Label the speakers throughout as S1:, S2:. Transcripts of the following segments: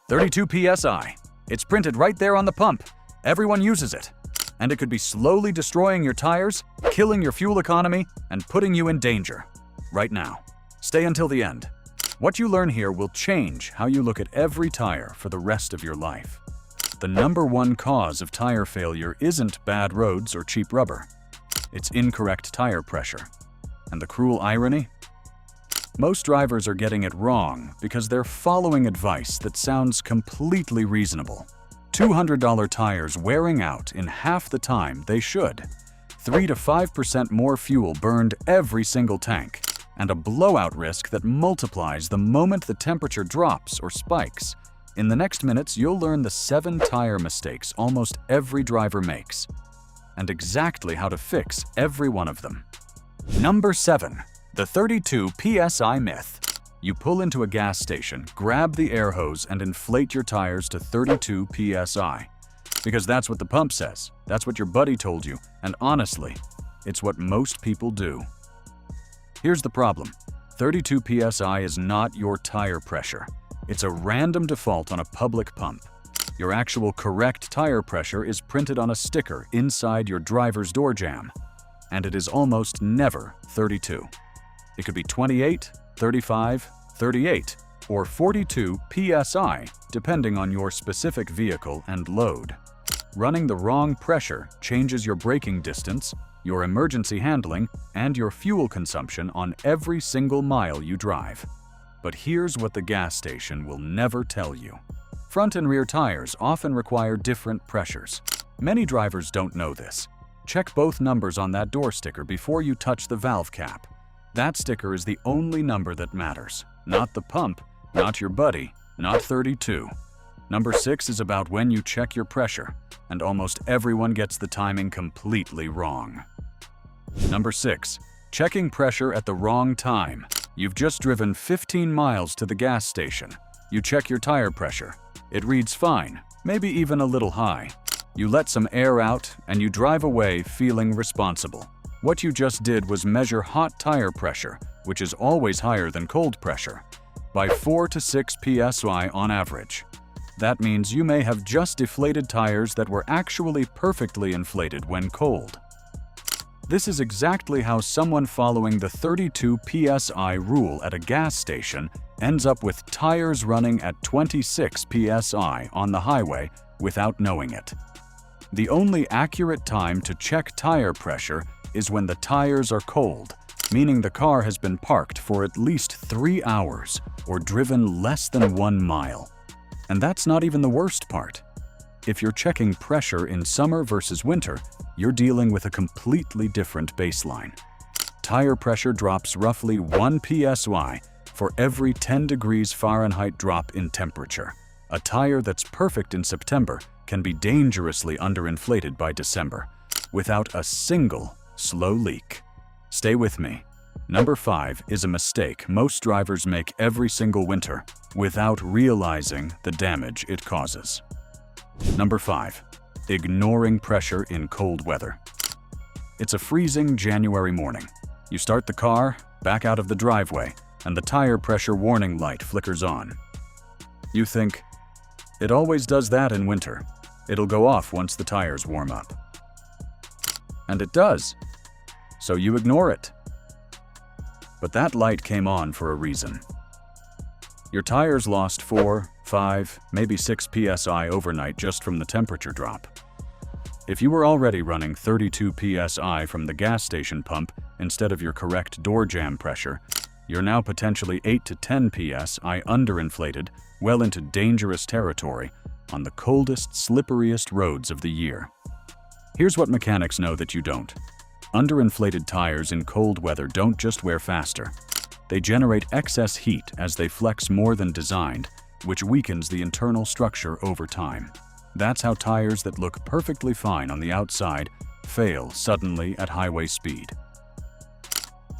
S1: 32 PSI. It's printed right there on the pump. Everyone uses it. And it could be slowly destroying your tires, killing your fuel economy, and putting you in danger. Right now. Stay until the end. What you learn here will change how you look at every tire for the rest of your life. The #1 cause of tire failure isn't bad roads or cheap rubber. It's incorrect tire pressure. And the cruel irony? Most drivers are getting it wrong because they're following advice that sounds completely reasonable. $200 tires wearing out in half the time they should. 3 to 5% more fuel burned every single tank. And a blowout risk that multiplies the moment the temperature drops or spikes. In the next minutes, you'll learn the 7 tire mistakes almost every driver makes, and exactly how to fix every one of them. Number 7. The 32 PSI myth. You pull into a gas station, grab the air hose, and inflate your tires to 32 PSI. Because that's what the pump says, that's what your buddy told you, and honestly, it's what most people do. Here's the problem. 32 PSI is not your tire pressure. It's a random default on a public pump. Your actual correct tire pressure is printed on a sticker inside your driver's door jamb. And it is almost never 32. It could be 28, 35, 38, or 42 PSI, depending on your specific vehicle and load. Running the wrong pressure changes your braking distance, your emergency handling, and your fuel consumption on every single mile you drive. But here's what the gas station will never tell you. Front and rear tires often require different pressures. Many drivers don't know this. Check both numbers on that door sticker before you touch the valve cap. That sticker is the only number that matters. Not the pump, not your buddy, not 32. Number 6 is about when you check your pressure, and almost everyone gets the timing completely wrong. Number 6. Checking pressure at the wrong time. You've just driven 15 miles to the gas station. You check your tire pressure. It reads fine, maybe even a little high. You let some air out, and you drive away feeling responsible. What you just did was measure hot tire pressure, which is always higher than cold pressure, by 4 to 6 PSI on average. That means you may have just deflated tires that were actually perfectly inflated when cold. This is exactly how someone following the 32 PSI rule at a gas station ends up with tires running at 26 PSI on the highway without knowing it. The only accurate time to check tire pressure is when the tires are cold, meaning the car has been parked for at least 3 hours or driven less than 1 mile. And that's not even the worst part. If you're checking pressure in summer versus winter, you're dealing with a completely different baseline. Tire pressure drops roughly 1 PSI for every 10 degrees Fahrenheit drop in temperature. A tire that's perfect in September can be dangerously underinflated by December, without a single slow leak. Stay with me. Number 5 is a mistake most drivers make every single winter without realizing the damage it causes. Number 5. Ignoring pressure in cold weather. It's a freezing January morning. You start the car, back out of the driveway, and the tire pressure warning light flickers on. You think, it always does that in winter. It'll go off once the tires warm up. And it does. So you ignore it. But that light came on for a reason. Your tires lost 4, 5, maybe 6 PSI overnight just from the temperature drop. If you were already running 32 PSI from the gas station pump instead of your correct door jamb pressure, you're now potentially 8 to 10 PSI underinflated, well into dangerous territory on the coldest, slipperiest roads of the year. Here's what mechanics know that you don't. Underinflated tires in cold weather don't just wear faster. They generate excess heat as they flex more than designed, which weakens the internal structure over time. That's how tires that look perfectly fine on the outside fail suddenly at highway speed.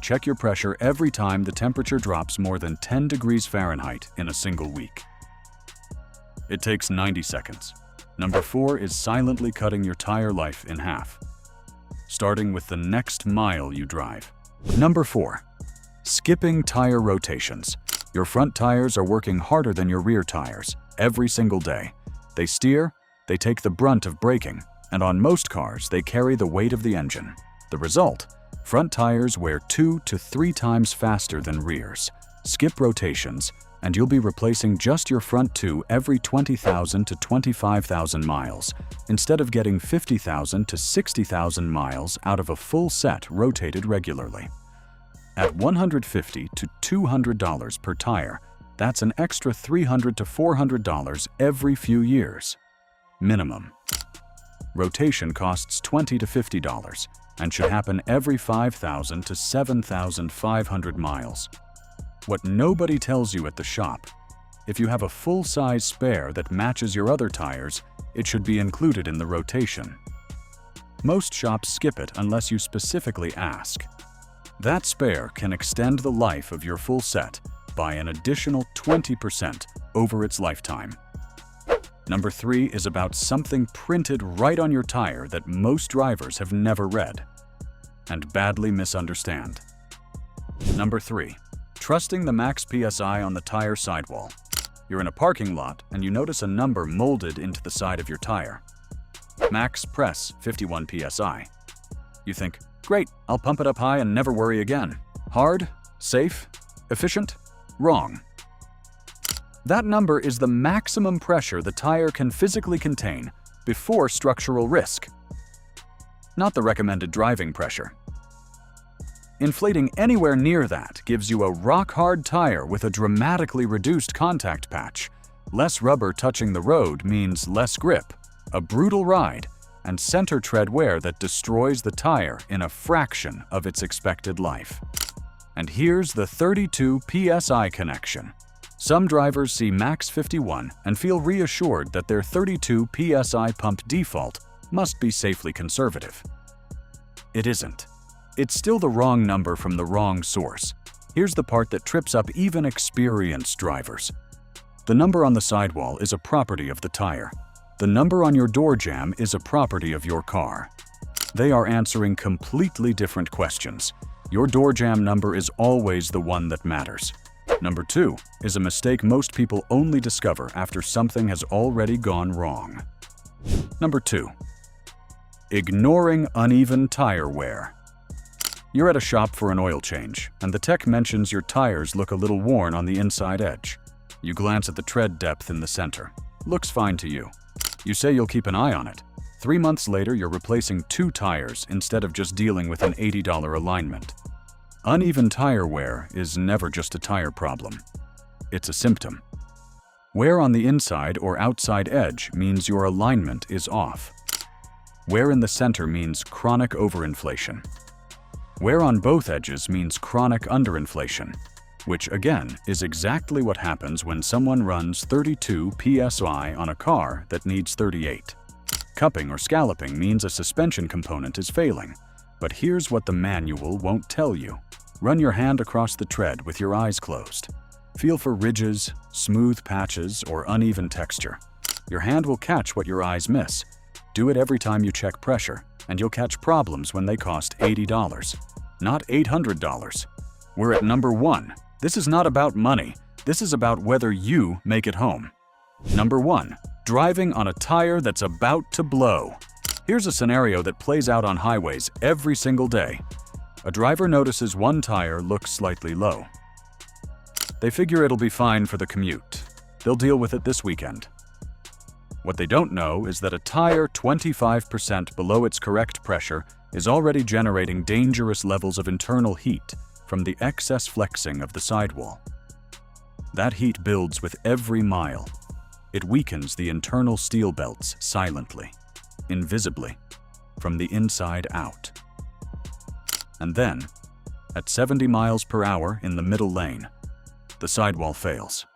S1: Check your pressure every time the temperature drops more than 10 degrees Fahrenheit in a single week. It takes 90 seconds. Number 4 is silently cutting your tire life in half, starting with the next mile you drive. Number 4. Skipping tire rotations. Your front tires are working harder than your rear tires every single day. They steer, they take the brunt of braking, and on most cars, they carry the weight of the engine. The result? Front tires wear 2 to 3 times faster than rears. Skip rotations, and you'll be replacing just your front two every 20,000 to 25,000 miles, instead of getting 50,000 to 60,000 miles out of a full set rotated regularly. At $150 to $200 per tire, that's an extra $300 to $400 every few years. Minimum. Rotation costs $20 to $50 and should happen every 5,000 to 7,500 miles. What nobody tells you at the shop: if you have a full-size spare that matches your other tires, it should be included in the rotation. Most shops skip it unless you specifically ask. That spare can extend the life of your full set by an additional 20% over its lifetime. Number 3 is about something printed right on your tire that most drivers have never read and badly misunderstand. Number 3. Trusting the max PSI on the tire sidewall. You're in a parking lot and you notice a number molded into the side of your tire. Max press 51 PSI. You think, great, I'll pump it up high and never worry again. Hard, safe, efficient? Wrong. That number is the maximum pressure the tire can physically contain before structural risk, not the recommended driving pressure. Inflating anywhere near that gives you a rock-hard tire with a dramatically reduced contact patch. Less rubber touching the road means less grip, a brutal ride, and center tread wear that destroys the tire in a fraction of its expected life. And here's the 32 PSI connection. Some drivers see max 51 and feel reassured that their 32 PSI pump default must be safely conservative. It isn't. It's still the wrong number from the wrong source. Here's the part that trips up even experienced drivers. The number on the sidewall is a property of the tire. The number on your door jamb is a property of your car. They are answering completely different questions. Your door jamb number is always the one that matters. Number 2 is a mistake most people only discover after something has already gone wrong. Number 2. Ignoring uneven tire wear. You're at a shop for an oil change, and the tech mentions your tires look a little worn on the inside edge. You glance at the tread depth in the center. Looks fine to you. You say you'll keep an eye on it. 3 months later, you're replacing 2 tires instead of just dealing with an $80 alignment. Uneven tire wear is never just a tire problem. It's a symptom. Wear on the inside or outside edge means your alignment is off. Wear in the center means chronic overinflation. Wear on both edges means chronic underinflation, which again is exactly what happens when someone runs 32 PSI on a car that needs 38. Cupping or scalloping means a suspension component is failing. But here's what the manual won't tell you. Run your hand across the tread with your eyes closed. Feel for ridges, smooth patches, or uneven texture. Your hand will catch what your eyes miss. Do it every time you check pressure, and you'll catch problems when they cost $80, not $800. We're at number 1. This is not about money. This is about whether you make it home. Number 1. Driving on a tire that's about to blow. Here's a scenario that plays out on highways every single day. A driver notices one tire looks slightly low. They figure it'll be fine for the commute. They'll deal with it this weekend. What they don't know is that a tire 25% below its correct pressure is already generating dangerous levels of internal heat from the excess flexing of the sidewall. That heat builds with every mile. It weakens the internal steel belts silently, invisibly, from the inside out. And then, at 70 miles per hour in the middle lane, the sidewall fails.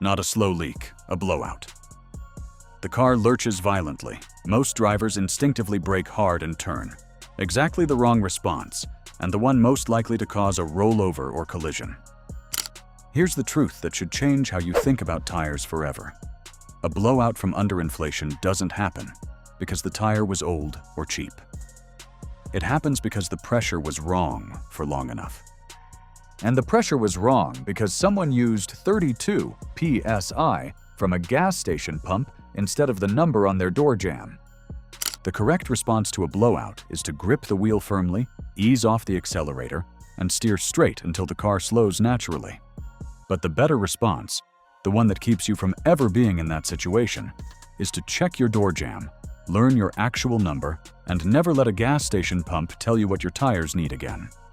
S1: Not a slow leak, a blowout. The car lurches violently. Most drivers instinctively brake hard and turn. Exactly the wrong response, and the one most likely to cause a rollover or collision. Here's the truth that should change how you think about tires forever. A blowout from underinflation doesn't happen because the tire was old or cheap. It happens because the pressure was wrong for long enough. And the pressure was wrong because someone used 32 PSI from a gas station pump instead of the number on their door jamb. The correct response to a blowout is to grip the wheel firmly, ease off the accelerator, and steer straight until the car slows naturally. But the better response, the one that keeps you from ever being in that situation, is to check your door jamb, learn your actual number, and never let a gas station pump tell you what your tires need again.